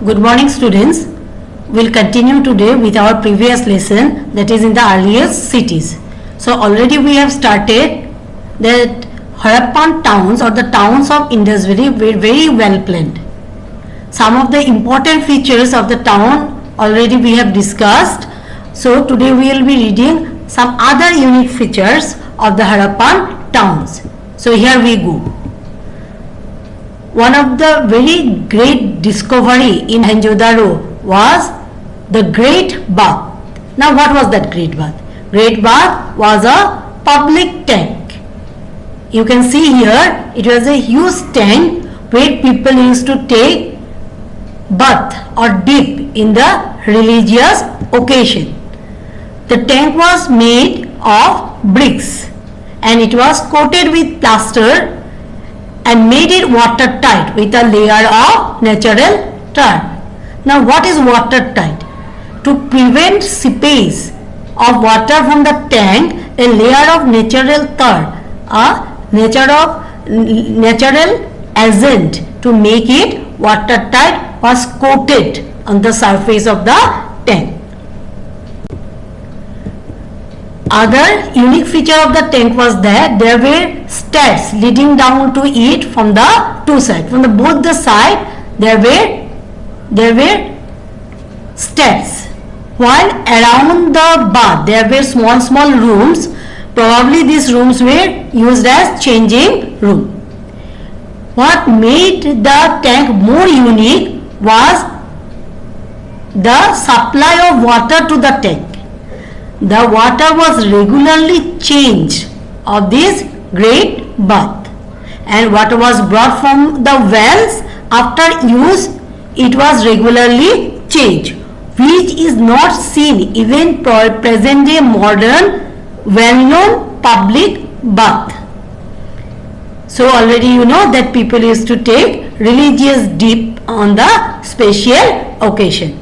Good morning, students. We'll continue today with our previous lesson, that is in the earliest cities. So already we have started that Harappan towns or the towns of Indus Valley were very well planned. Some of the important features of the town already we have discussed. So today we will be reading some other unique features of the Harappan towns. So here we go. One of the very great discovery in Mohenjo-daro was the Great Bath. Now what was that Great Bath? Great Bath was a public tank. You can see here it was a huge tank where people used to take bath or dip in the religious occasion. The tank was made of bricks and it was coated with plaster and made it watertight with a layer of natural tar. Now what is watertight? To prevent seepage of water from the tank, a layer of natural tar, a natural agent to make it watertight was coated on the surface of the tank. Other unique feature of the tank was that there were steps leading down to it from the two sides. From both the side there were steps. While around the bath there were small rooms. Probably these rooms were used as changing room. What made the tank more unique was the supply of water to the tank. The water was regularly changed of this great bath, and water was brought from the wells. After use, it was regularly changed, which is not seen even present day modern well-known public bath. So already you know that people used to take religious dip on the special occasion.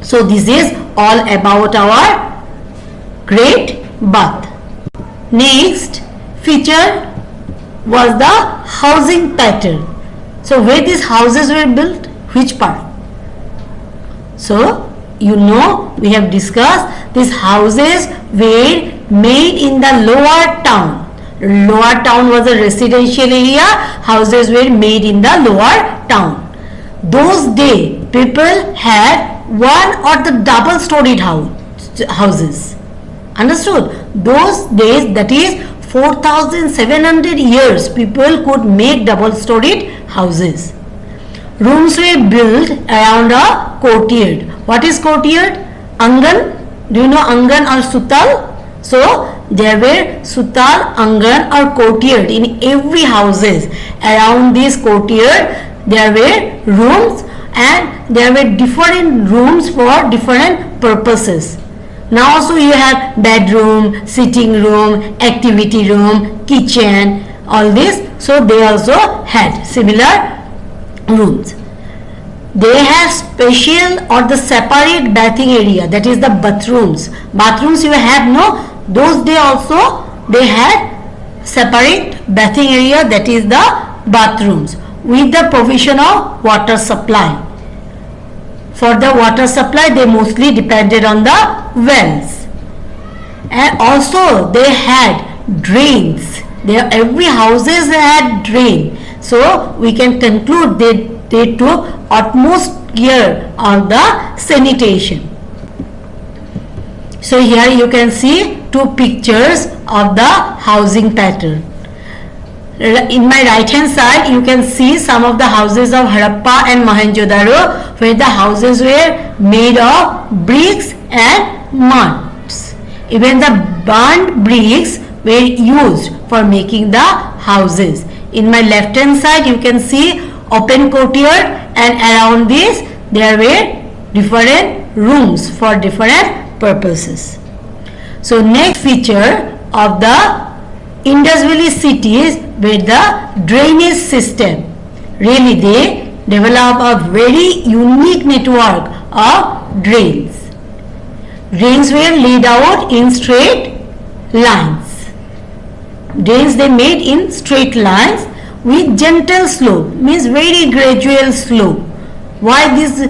So this is all about our Great Bath. Next feature was the housing pattern. So where these houses were built, which part? So you know we have discussed these houses were made in the lower town. Lower town was a residential area. Houses were made in the lower town. Those days people had one or the double-storied houses. Understood? Those days, that is 4,700 years, people could make double-storied houses. Rooms were built around a courtyard. What is courtyard? Angan. Do you know Angan or Sutal? So there were Sutal, Angan or courtyard in every houses. Around this courtyard there were rooms, and there were different rooms for different purposes. Now also you have bedroom, sitting room, activity room, kitchen, all this. So they also had similar rooms. They have special or the separate bathing area, that is the bathrooms. Bathrooms you have no, those days also they had separate bathing area, that is the bathrooms, with the provision of water supply. For the water supply they mostly depended on the wells, and also they had drains. Every houses had drain. So we can conclude they took utmost care on the sanitation. So here you can see two pictures of the housing pattern. In my right hand side you can see some of the houses of Harappa and Mohenjo-daro, where the houses were made of bricks and muds. Even the burnt bricks were used for making the houses. In my left hand side you can see open courtyard, and around this there were different rooms for different purposes. So next feature of the Indus Valley cities with the drainage system. Really they develop a very unique network of drains. Drains were laid out in straight lines. Drains they made in straight lines with gentle slope, means very gradual slope. Why these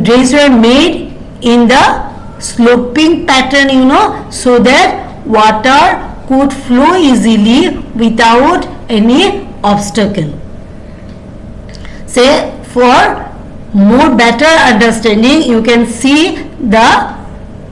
drains were made in the sloping pattern, you know, so that water could flow easily without any obstacle. Say, for more better understanding, you can see the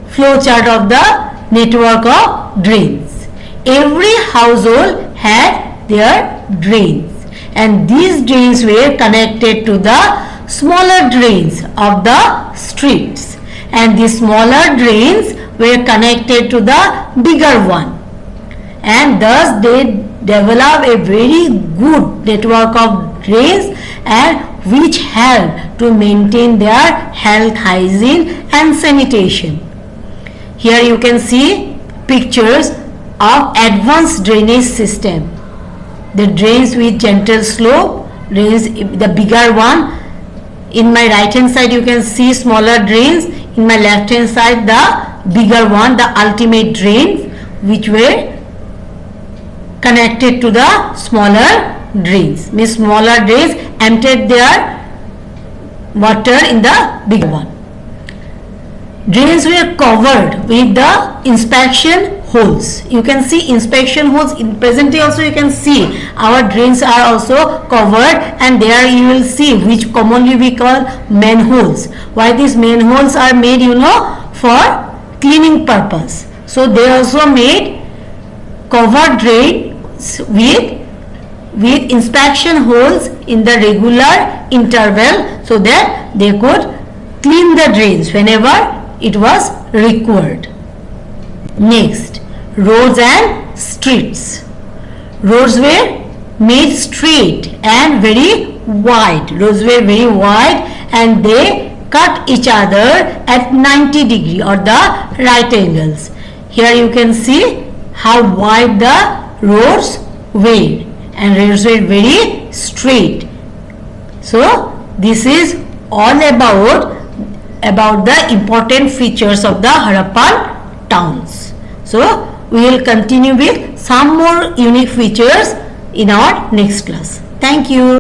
flow chart of the network of drains. Every household had their drains, and these drains were connected to the smaller drains of the streets, and the smaller drains were connected to the bigger one, and thus they develop a very good network of drains and which help to maintain their health, hygiene and sanitation. Here you can see pictures of advanced drainage system. The drains with gentle slope, drains, the bigger one. In my right hand side you can see smaller drains. In my left hand side the bigger one, the ultimate drains, which were connected to the smaller drains. Means smaller drains emptied their water in the bigger one. Drains were covered with the inspection holes. You can see inspection holes. In present day also you can see our drains are also covered, and there you will see which commonly we call manholes. Why these manholes are made, you know, for cleaning purpose. So they also made covered drains with inspection holes in the regular interval, so that they could clean the drains whenever it was required. Next, roads and streets. Roads were made straight and very wide. Roads were very wide and they cut each other at 90 degree or the right angles. Here you can see how wide the roads were, and roads were very straight. So this is all about the important features of the Harappan towns. So we will continue with some more unique features in our next class. Thank you.